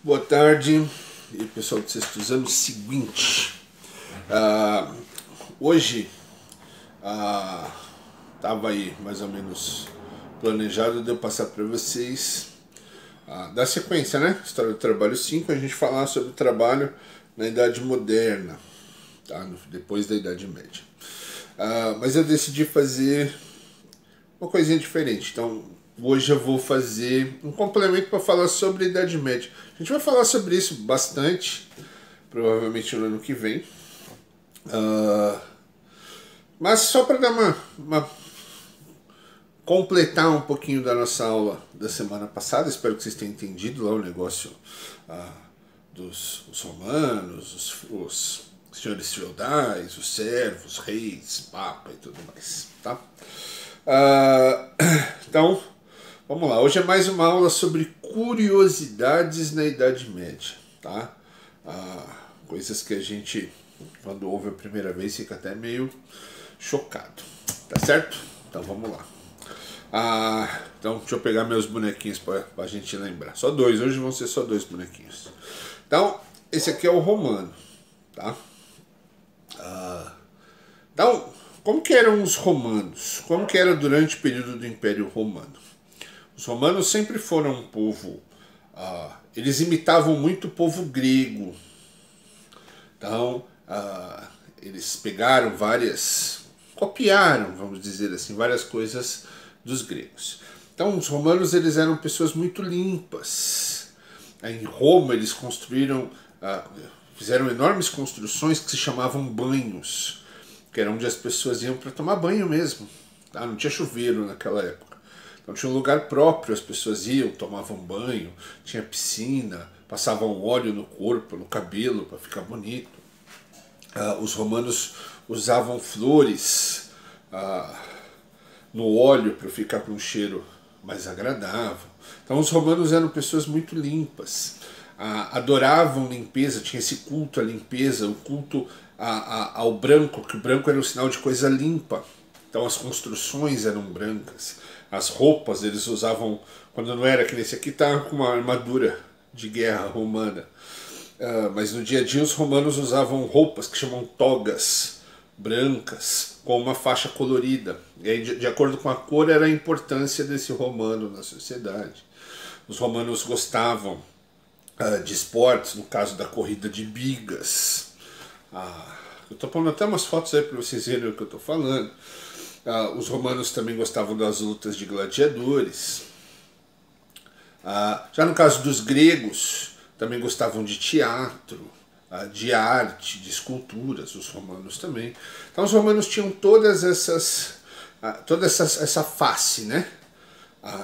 Boa tarde, e pessoal do sexto ano. Seguinte, hoje estava aí mais ou menos planejado de eu passar para vocês da sequência, né? História do Trabalho 5, a gente falar sobre o trabalho na Idade Moderna, tá? Depois da Idade Média. Mas eu decidi fazer uma coisinha diferente, então hoje eu vou fazer um complemento para falar sobre a Idade Média. A gente vai falar sobre isso bastante, provavelmente no ano que vem. Mas só para dar completar um pouquinho da nossa aula da semana passada, espero que vocês tenham entendido lá o negócio dos romanos, os senhores feudais, os servos, reis, papa e tudo mais, tá? Então, vamos lá. Hoje é mais uma aula sobre curiosidades na Idade Média, tá? Coisas que a gente, quando ouve a primeira vez, fica até meio chocado, tá certo? Então vamos lá. Então deixa eu pegar meus bonequinhos para a gente lembrar. Só dois, hoje vão ser só dois bonequinhos. Então, esse aqui é o romano, tá? Então, como que eram os romanos? Como que era durante o período do Império Romano? Os romanos sempre foram um povo, eles imitavam muito o povo grego. Então, eles pegaram copiaram, vamos dizer assim, várias coisas dos gregos. Então, os romanos, eles eram pessoas muito limpas. Em Roma, eles fizeram enormes construções que se chamavam banhos, que era onde as pessoas iam para tomar banho mesmo, tá? Não tinha chuveiro naquela época. Então tinha um lugar próprio, as pessoas iam, tomavam banho, tinha piscina, passavam óleo no corpo, no cabelo para ficar bonito. Os romanos usavam flores no óleo para ficar com um cheiro mais agradável. Então os romanos eram pessoas muito limpas, adoravam limpeza, tinha esse culto à limpeza, o culto ao branco, que o branco era um sinal de coisa limpa. Então as construções eram brancas, as roupas eles usavam, quando não era que nesse aqui tá com uma armadura de guerra romana, mas no dia a dia os romanos usavam roupas que chamam togas brancas, com uma faixa colorida, e aí de acordo com a cor era a importância desse romano na sociedade. Os romanos gostavam de esportes, no caso da corrida de bigas. Eu estou pondo até umas fotos aí para vocês verem o que eu estou falando. Os romanos também gostavam das lutas de gladiadores. Já no caso dos gregos, também gostavam de teatro, de arte, de esculturas, os romanos também. Então os romanos tinham toda essa face, né?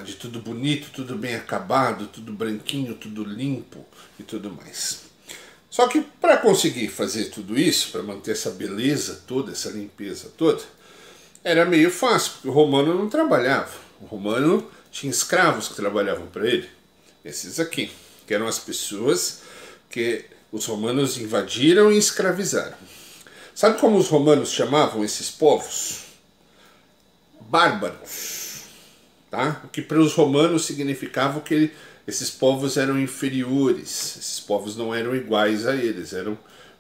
De tudo bonito, tudo bem acabado, tudo branquinho, tudo limpo e tudo mais. Só que para conseguir fazer tudo isso, para manter essa beleza toda, essa limpeza toda, era meio fácil, porque o romano não trabalhava. O romano tinha escravos que trabalhavam para ele. Esses aqui, que eram as pessoas que os romanos invadiram e escravizaram. Sabe como os romanos chamavam esses povos? Bárbaros. Tá? O que para os romanos significava que esses povos eram inferiores, esses povos não eram iguais a eles, eram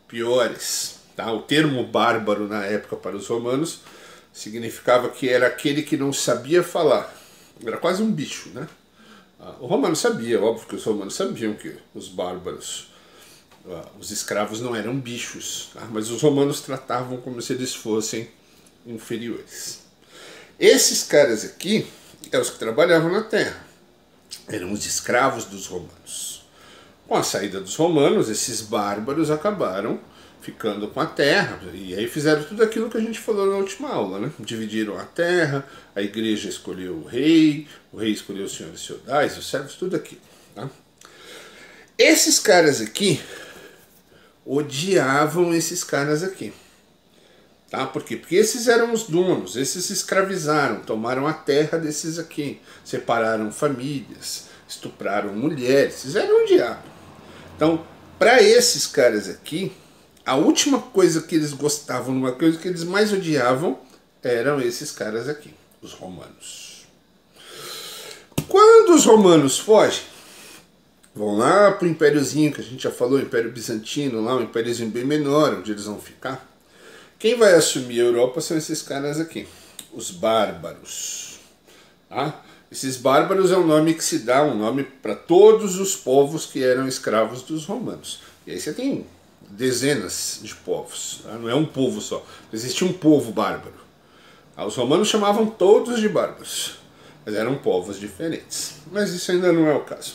piores. Tá? O termo bárbaro na época para os romanos significava que era aquele que não sabia falar, era quase um bicho, né? O romano sabia, óbvio que os romanos sabiam que os bárbaros, os escravos não eram bichos, tá? Mas os romanos tratavam como se eles fossem inferiores. Esses caras aqui eram os que trabalhavam na terra, eram os escravos dos romanos. Com a saída dos romanos, esses bárbaros acabaram ficando com a terra, e aí fizeram tudo aquilo que a gente falou na última aula, né? Dividiram a terra, a igreja escolheu o rei escolheu os senhores feudais, os servos, tudo aquilo, tá? Esses caras aqui odiavam esses caras aqui. Tá? Por quê? Porque esses eram os donos, esses escravizaram, tomaram a terra desses aqui, separaram famílias, estupraram mulheres, fizeram um diabo. Então, para esses caras aqui, a última coisa que eles gostavam, uma coisa que eles mais odiavam, eram esses caras aqui, os romanos. Quando os romanos fogem, vão lá para o Impériozinho, que a gente já falou, o Império Bizantino, lá um impériozinho bem menor, onde eles vão ficar. Quem vai assumir a Europa são esses caras aqui, os bárbaros. Tá? Esses bárbaros é um nome que se dá, um nome para todos os povos que eram escravos dos romanos. E aí você tem dezenas de povos, tá? Não é um povo só. Existia um povo bárbaro. Os romanos chamavam todos de bárbaros, mas eram povos diferentes. Mas isso ainda não é o caso.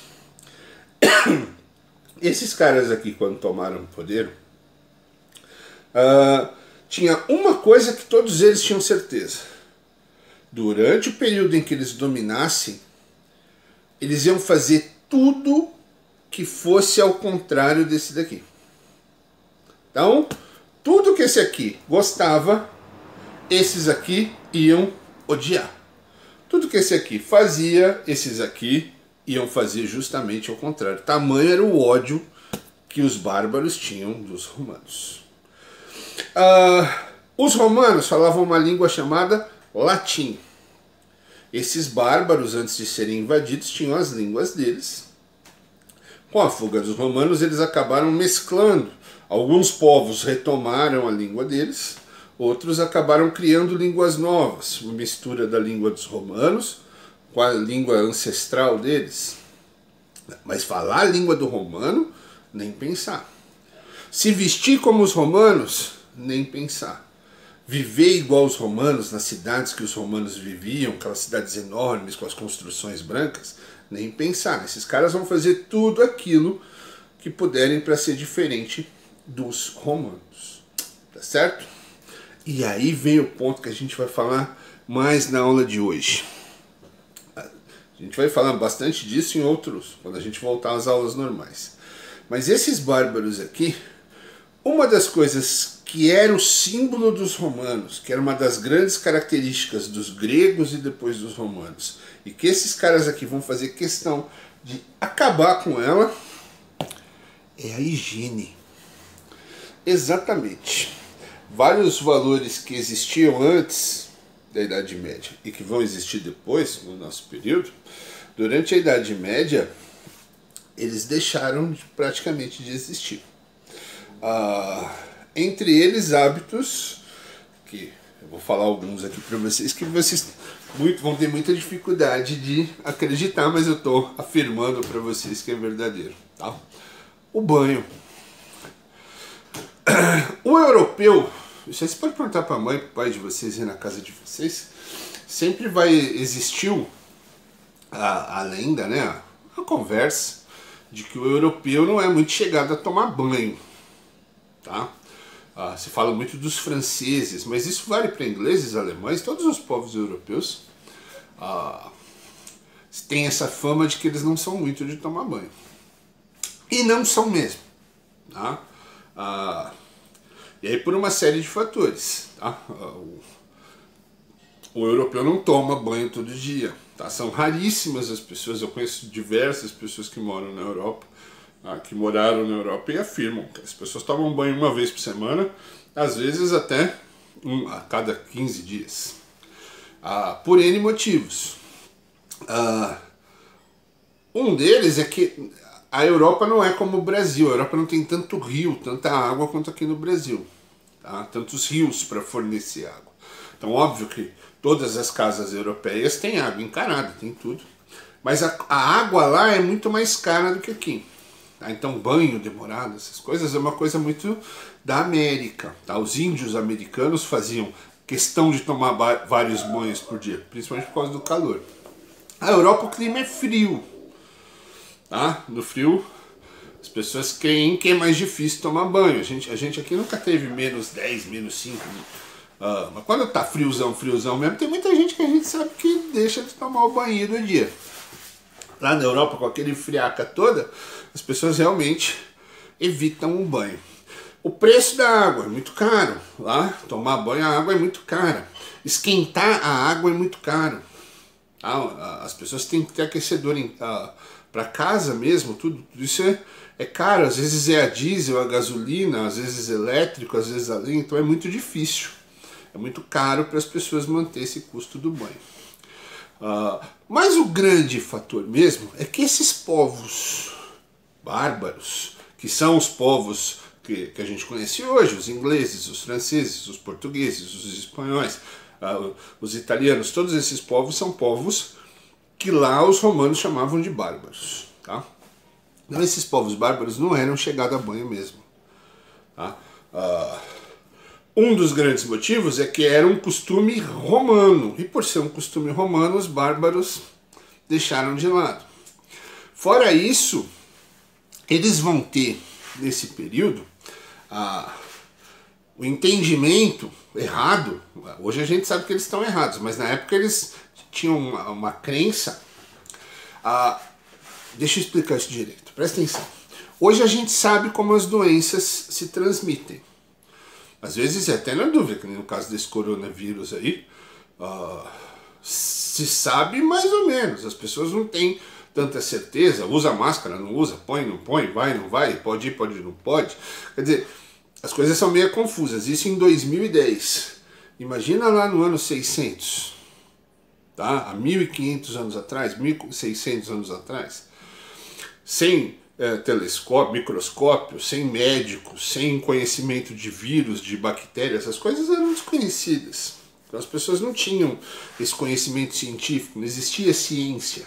Esses caras aqui, quando tomaram o poder, tinha uma coisa que todos eles tinham certeza. Durante o período em que eles dominassem, eles iam fazer tudo que fosse ao contrário desse daqui. Então, tudo que esse aqui gostava, esses aqui iam odiar. Tudo que esse aqui fazia, esses aqui iam fazer justamente ao contrário. Tamanho era o ódio que os bárbaros tinham dos romanos. Os romanos falavam uma língua chamada latim. Esses bárbaros, antes de serem invadidos, tinham as línguas deles. Com a fuga dos romanos, eles acabaram mesclando. Alguns povos retomaram a língua deles, outros acabaram criando línguas novas, uma mistura da língua dos romanos com a língua ancestral deles. Mas falar a língua do romano, nem pensar. Se vestir como os romanos, nem pensar. Viver igual os romanos, nas cidades que os romanos viviam, aquelas cidades enormes com as construções brancas, nem pensar. Esses caras vão fazer tudo aquilo que puderem para ser diferente dos romanos. Tá certo? E aí vem o ponto que a gente vai falar mais na aula de hoje. A gente vai falar bastante disso em outros, quando a gente voltar às aulas normais. Mas esses bárbaros aqui, uma das coisas que era o símbolo dos romanos, que era uma das grandes características dos gregos e depois dos romanos, e que esses caras aqui vão fazer questão de acabar com ela, é a higiene. Exatamente. Vários valores que existiam antes da Idade Média e que vão existir depois, no nosso período, durante a Idade Média, eles deixaram praticamente de existir. Entre eles, hábitos, que eu vou falar alguns aqui para vocês, que vocês vão ter muita dificuldade de acreditar, mas eu estou afirmando para vocês que é verdadeiro. Tá? O banho. O europeu, isso aí você pode perguntar para a mãe e para o pai de vocês aí na casa de vocês, sempre vai existir a lenda, né, a conversa de que o europeu não é muito chegado a tomar banho. Tá? Se fala muito dos franceses, mas isso vale para ingleses, alemães, todos os povos europeus têm essa fama de que eles não são muito de tomar banho. E não são mesmo. Tá? E aí por uma série de fatores. Tá? O europeu não toma banho todo dia. Tá? São raríssimas as pessoas, eu conheço diversas pessoas que moram na Europa, que moraram na Europa e afirmam que as pessoas tomam banho uma vez por semana, às vezes até a cada 15 dias. Por N motivos. Um deles é que a Europa não é como o Brasil. A Europa não tem tanto rio, tanta água quanto aqui no Brasil. Tá? Tantos rios para fornecer água. Então, óbvio que todas as casas europeias têm água encanada, tem tudo. Mas a água lá é muito mais cara do que aqui. Tá? Então, banho demorado, essas coisas, é uma coisa muito da América. Tá? Os índios americanos faziam questão de tomar vários banhos por dia, principalmente por causa do calor. A Europa, o clima é frio. Tá? No frio, as pessoas creem que é mais difícil tomar banho. A gente aqui nunca teve menos 10, menos 5. Mas quando tá friozão mesmo, tem muita gente que a gente sabe que deixa de tomar o banho do dia. Lá na Europa, com aquele friaca toda, as pessoas realmente evitam o banho. O preço da água é muito caro. Lá, tomar banho, a água é muito cara. Esquentar a água é muito caro. Tá? As pessoas têm que ter aquecedor para casa mesmo, tudo isso é caro. Às vezes é a diesel, a gasolina, às vezes elétrico, às vezes a lenha, então é muito difícil. É muito caro para as pessoas manter esse custo do banho. Mas o grande fator mesmo é que esses povos bárbaros, que são os povos que a gente conhece hoje, os ingleses, os franceses, os portugueses, os espanhóis, os italianos, todos esses povos são povos que lá os romanos chamavam de bárbaros. Tá? Então esses povos bárbaros não eram chegados a banho mesmo. Tá? Um dos grandes motivos é que era um costume romano, e por ser um costume romano, os bárbaros deixaram de lado. Fora isso, eles vão ter, nesse período, o entendimento errado. Hoje a gente sabe que eles estão errados, mas na época eles tinham uma crença. Deixa eu explicar isso direito, presta atenção. Hoje a gente sabe como as doenças se transmitem. Às vezes é até na dúvida, que no caso desse coronavírus aí, se sabe mais ou menos, as pessoas não têm tanta certeza, usa máscara, não usa, põe, não põe, vai, não vai, pode ir, pode, não pode. Quer dizer, as coisas são meio confusas, isso em 2010. Imagina lá no ano 600, tá? Há 1500 anos atrás, 1600 anos atrás, sem telescópio, microscópio, sem médicos, sem conhecimento de vírus, de bactérias, essas coisas eram desconhecidas. Então as pessoas não tinham esse conhecimento científico, não existia ciência.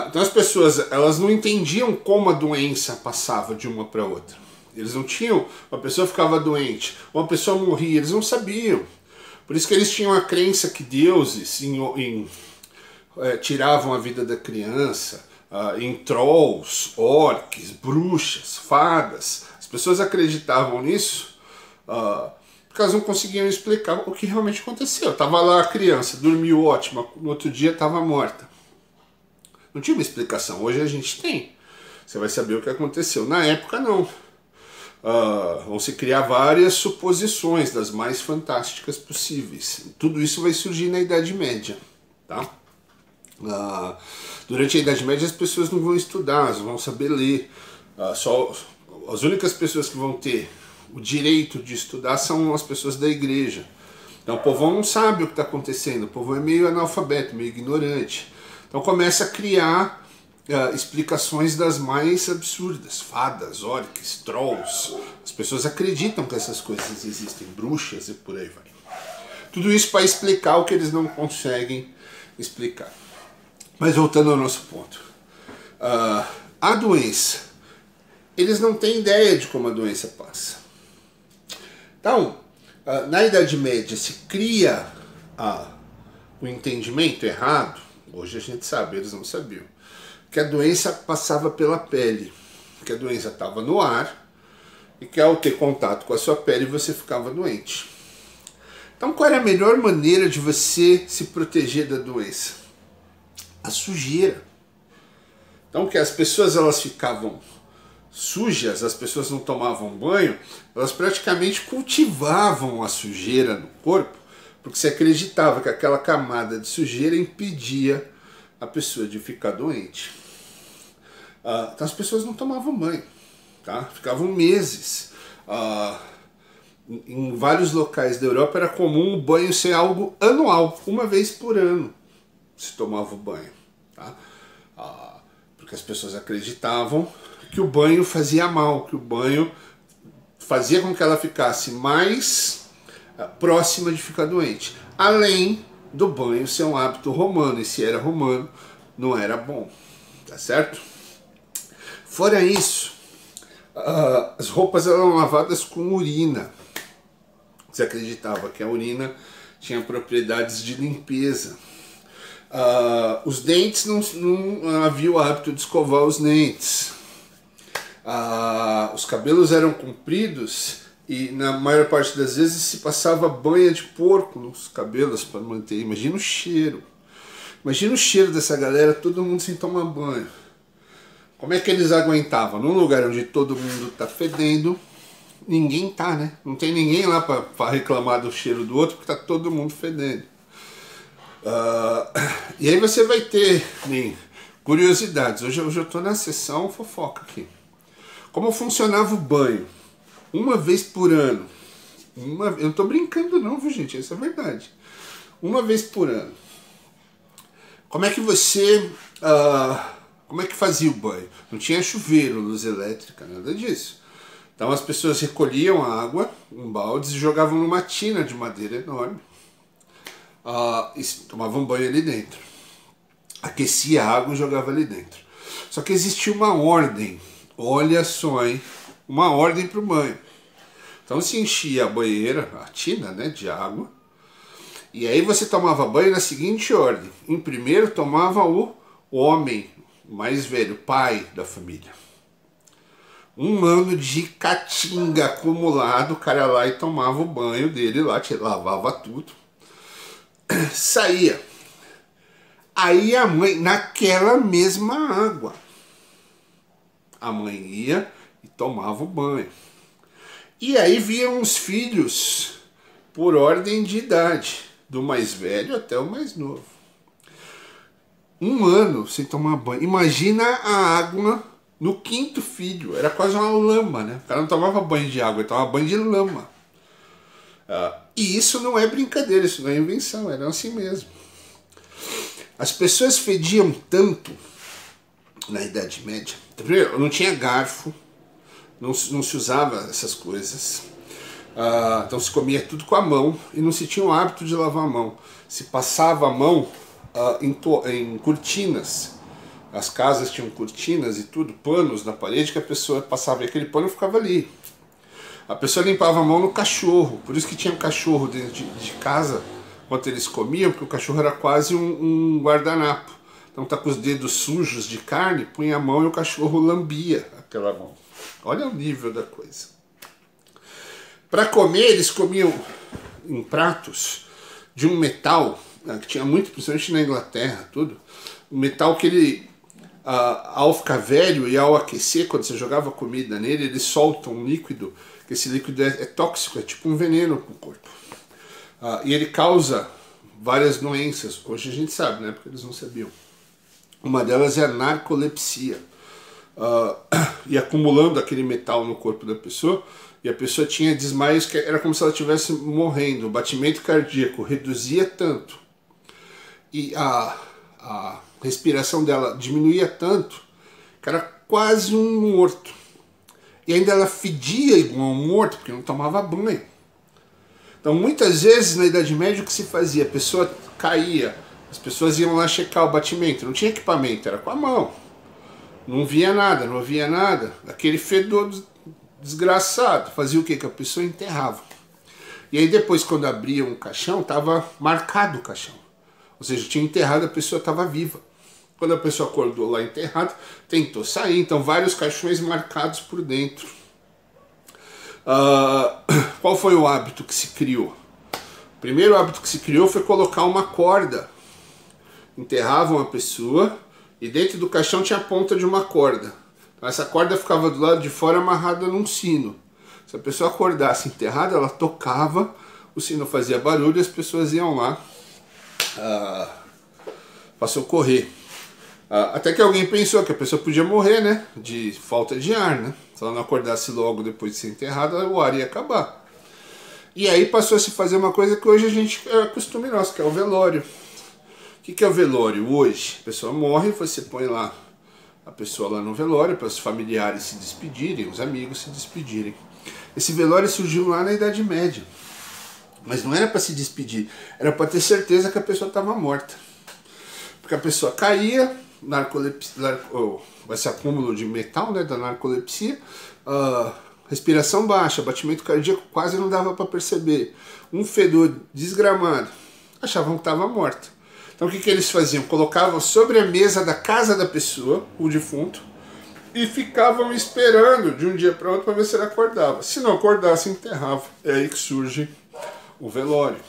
Então as pessoas, elas não entendiam como a doença passava de uma para outra. Eles não tinham, uma pessoa ficava doente, uma pessoa morria, eles não sabiam. Por isso que eles tinham a crença que deuses tiravam a vida da criança, em trolls, orques, bruxas, fadas. As pessoas acreditavam nisso porque elas não conseguiam explicar o que realmente aconteceu. Estava lá a criança, dormiu ótima, no outro dia estava morta. Não tinha uma explicação. Hoje a gente tem. Você vai saber o que aconteceu. Na época, não. Vão se criar várias suposições, das mais fantásticas possíveis. Tudo isso vai surgir na Idade Média. Tá? Durante a Idade Média as pessoas não vão estudar, elas vão saber ler. Só as únicas pessoas que vão ter o direito de estudar são as pessoas da igreja. Então o povo não sabe o que está acontecendo, o povo é meio analfabeto, meio ignorante. Então começa a criar explicações das mais absurdas, fadas, orques, trolls. As pessoas acreditam que essas coisas existem, bruxas e por aí vai. Tudo isso para explicar o que eles não conseguem explicar. Mas voltando ao nosso ponto. A doença, eles não têm ideia de como a doença passa. Então, na Idade Média se cria o entendimento errado. Hoje a gente sabe, eles não sabiam, que a doença passava pela pele, que a doença estava no ar e que ao ter contato com a sua pele você ficava doente. Então qual era a melhor maneira de você se proteger da doença? A sujeira. Então que as pessoas elas ficavam sujas, as pessoas não tomavam banho, elas praticamente cultivavam a sujeira no corpo, porque se acreditava que aquela camada de sujeira impedia a pessoa de ficar doente. Então as pessoas não tomavam banho, tá? Ficavam meses. Em vários locais da Europa era comum o banho ser algo anual, uma vez por ano se tomava o banho. Tá? Porque as pessoas acreditavam que o banho fazia mal, que o banho fazia com que ela ficasse mais próxima de ficar doente. Além do banho ser um hábito romano, e se era romano, não era bom. Tá certo? Fora isso, as roupas eram lavadas com urina. Você acreditava que a urina tinha propriedades de limpeza. Os dentes, não havia o hábito de escovar os dentes. Os cabelos eram compridos e na maior parte das vezes se passava banha de porco nos cabelos para manter. Imagina o cheiro. Imagina o cheiro dessa galera, todo mundo sem tomar banho. Como é que eles aguentavam? Num lugar onde todo mundo está fedendo, ninguém tá, né? Não tem ninguém lá para reclamar do cheiro do outro, porque tá todo mundo fedendo. E aí você vai ter curiosidades. Hoje eu estou na sessão fofoca aqui. Como funcionava o banho? Uma vez por ano. Eu não estou brincando não, viu gente? Isso é verdade. Uma vez por ano. Como é que você Como é que fazia o banho? Não tinha chuveiro, luz elétrica, nada disso. Então as pessoas recolhiam a água em baldes e jogavam numa tina de madeira enorme. E tomavam banho ali dentro. Aquecia a água e jogava ali dentro. Só que existia uma ordem, olha só, hein? Uma ordem para o banho. Então se enchia a banheira, a tina, né, de água, e aí você tomava banho na seguinte ordem. Em primeiro tomava o homem mais velho, pai da família. Um ano de caatinga acumulado, o cara lá e tomava o banho dele lá, lavava tudo, saía. Aí a mãe, naquela mesma água, a mãe ia e tomava o banho. E aí viam os filhos por ordem de idade, do mais velho até o mais novo. Um ano sem tomar banho. Imagina a água no quinto filho. Era quase uma lama, né? O cara não tomava banho de água, ele tomava banho de lama. E isso não é brincadeira, isso não é invenção, era assim mesmo. As pessoas fediam tanto na Idade Média. Primeiro, não tinha garfo, não se usava essas coisas. Então se comia tudo com a mão e não se tinha o hábito de lavar a mão. Se passava a mão em cortinas. As casas tinham cortinas e tudo, panos na parede que a pessoa passava e aquele pano ficava ali. A pessoa limpava a mão no cachorro, por isso que tinha um cachorro dentro de casa enquanto eles comiam, porque o cachorro era quase um guardanapo. Então tá com os dedos sujos de carne, punha a mão e o cachorro lambia aquela mão. Olha o nível da coisa. Para comer, eles comiam em pratos de um metal, que tinha muito, principalmente na Inglaterra, tudo. Um metal que ele, ao ficar velho e ao aquecer, quando você jogava comida nele, ele solta um líquido, que esse líquido é tóxico, é tipo um veneno para o corpo. E ele causa várias doenças, hoje a gente sabe, né, porque eles não sabiam. Uma delas é a narcolepsia. E acumulando aquele metal no corpo da pessoa, e a pessoa tinha desmaios que era como se ela estivesse morrendo, o batimento cardíaco reduzia tanto, e a respiração dela diminuía tanto, que era quase um morto. E ainda ela fedia igual um morto, porque não tomava banho. Então muitas vezes na Idade Média o que se fazia? A pessoa caía, as pessoas iam lá checar o batimento, não tinha equipamento, era com a mão. Não via nada, não havia nada. Aquele fedor desgraçado. Fazia o quê? Que a pessoa enterrava. E aí depois, quando abria um caixão, estava marcado o caixão. Ou seja, tinha enterrado, a pessoa estava viva. Quando a pessoa acordou lá enterrada, tentou sair. Então, vários caixões marcados por dentro. Qual foi o hábito que se criou? O primeiro hábito que se criou foi colocar uma corda. Enterravam a pessoa e dentro do caixão tinha a ponta de uma corda. Então, essa corda ficava do lado de fora amarrada num sino. Se a pessoa acordasse enterrada, ela tocava, o sino fazia barulho e as pessoas iam lá para socorrer. Até que alguém pensou que a pessoa podia morrer, né? De falta de ar, né? Se ela não acordasse logo depois de ser enterrada, o ar ia acabar. E aí passou a se fazer uma coisa que hoje a gente é costume nosso, que é o velório. O que é o velório hoje? A pessoa morre, você põe lá a pessoa lá no velório para os familiares se despedirem, os amigos se despedirem. Esse velório surgiu lá na Idade Média. Mas não era para se despedir, era para ter certeza que a pessoa estava morta. Porque a pessoa caía, esse acúmulo de metal, né, da narcolepsia, respiração baixa, batimento cardíaco quase não dava para perceber, um fedor desgramado, achavam que estava morta. Então o que eles faziam? Colocavam sobre a mesa da casa da pessoa, o defunto, e ficavam esperando de um dia para outro para ver se ele acordava. Se não acordasse, enterrava. É aí que surge o velório.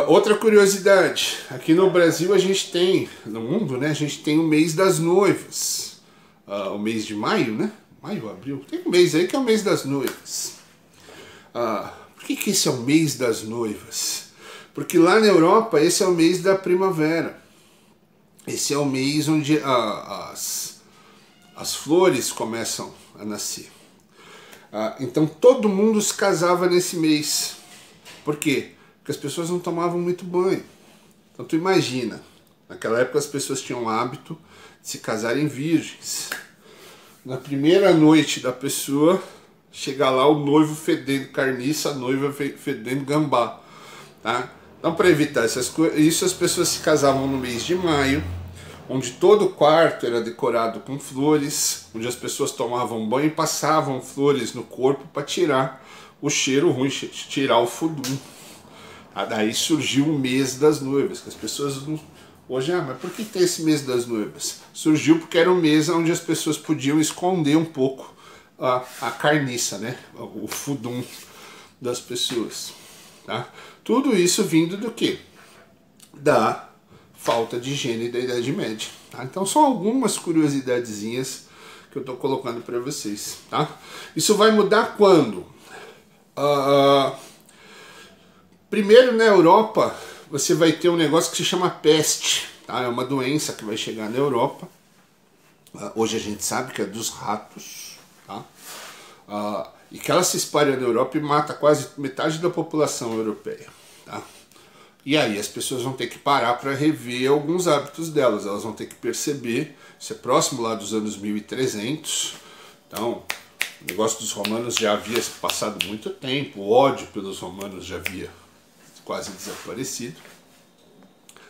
Outra curiosidade, aqui no Brasil a gente tem, no mundo, né, a gente tem o mês das noivas. O mês de maio, né? Maio, abril, tem um mês aí que é o mês das noivas. Por que esse é o mês das noivas? Porque lá na Europa esse é o mês da primavera. Esse é o mês onde as flores começam a nascer. Então todo mundo se casava nesse mês. Por quê? Porque as pessoas não tomavam muito banho. Então tu imagina, naquela época as pessoas tinham o hábito se casarem virgens. Na primeira noite da pessoa, chega lá o noivo fedendo carniça, a noiva fedendo gambá, tá? Então, para evitar essas coisas, isso as pessoas se casavam no mês de maio, onde todo o quarto era decorado com flores, onde as pessoas tomavam banho e passavam flores no corpo para tirar o cheiro ruim, tirar o fudum. Daí surgiu o mês das noivas, que as pessoas não... Hoje, mas por que tem esse mês das noivas? Surgiu porque era um mês onde as pessoas podiam esconder um pouco a carniça, né? O fudum das pessoas. Tá? Tudo isso vindo do quê? Da falta de higiene da Idade Média. Tá? Então são algumas curiosidadezinhas que eu estou colocando para vocês. Tá? Isso vai mudar quando? Primeiro, na Europa, você vai ter um negócio que se chama peste. Tá? É uma doença que vai chegar na Europa. Hoje a gente sabe que é dos ratos. Tá? E que ela se espalha na Europa e mata quase metade da população europeia. Tá? E aí as pessoas vão ter que parar para rever alguns hábitos delas. Elas vão ter que perceber, isso é próximo lá dos anos 1300. Então, o negócio dos romanos já havia passado muito tempo, o ódio pelos romanos já havia quase desaparecido.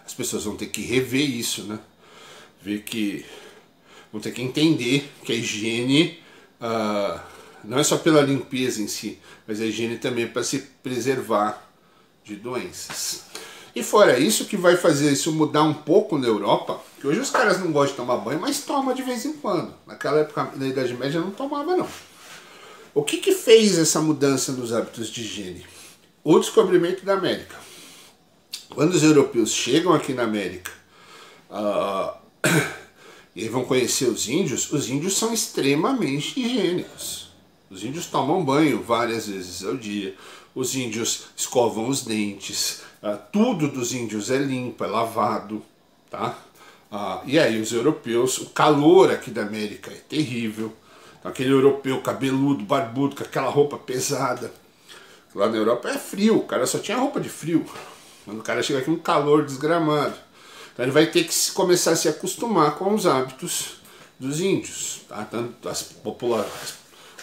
As pessoas vão ter que rever isso, né? Ver que... vão ter que entender que a higiene não é só pela limpeza em si, mas a higiene também é para se preservar de doenças. E fora isso, que vai fazer isso mudar um pouco na Europa, que hoje os caras não gostam de tomar banho, mas tomam de vez em quando. Naquela época, na Idade Média, não tomava não. O que fez essa mudança nos hábitos de higiene? O descobrimento da América. Quando os europeus chegam aqui na América e vão conhecer os índios são extremamente higiênicos. Os índios tomam banho várias vezes ao dia, os índios escovam os dentes, tudo dos índios é limpo, é lavado. Tá? E aí os europeus, o calor aqui da América é terrível. Aquele europeu cabeludo, barbudo, com aquela roupa pesada. Lá na Europa é frio, o cara só tinha roupa de frio. Quando o cara chega aqui, um calor desgramado. Então ele vai ter que começar a se acostumar com os hábitos dos índios. Tá? Tanto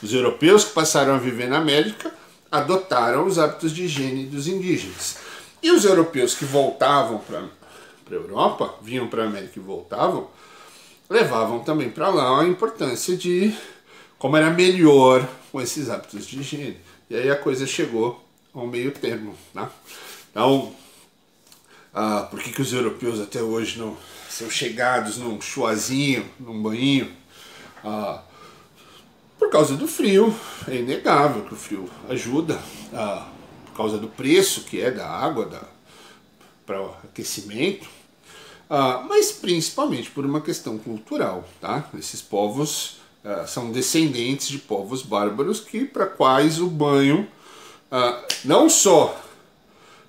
os europeus que passaram a viver na América adotaram os hábitos de higiene dos indígenas. E os europeus que voltavam para a Europa, vinham para a América e voltavam, levavam também para lá a importância de como era melhor com esses hábitos de higiene. E aí a coisa chegou ao meio termo. Tá? Então, por que os europeus até hoje não são chegados num chuazinho, num banhinho? Por causa do frio. É inegável que o frio ajuda. Por causa do preço que é da água para o aquecimento. Mas principalmente por uma questão cultural. Tá? Esses povos são descendentes de povos bárbaros para quais o banho não só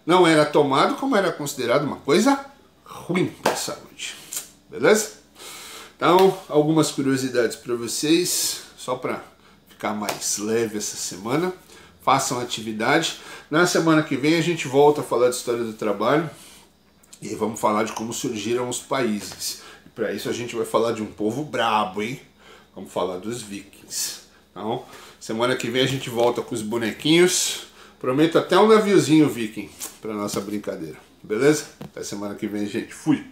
não era tomado, como era considerado uma coisa ruim para a saúde. Beleza? Então, algumas curiosidades para vocês, só para ficar mais leve essa semana. Façam atividade. Na semana que vem a gente volta a falar de história do trabalho e aí vamos falar de como surgiram os países. E para isso a gente vai falar de um povo brabo, hein? Vamos falar dos vikings. Então, semana que vem a gente volta com os bonequinhos. Prometo até um naviozinho viking para nossa brincadeira. Beleza? Até semana que vem, gente. Fui!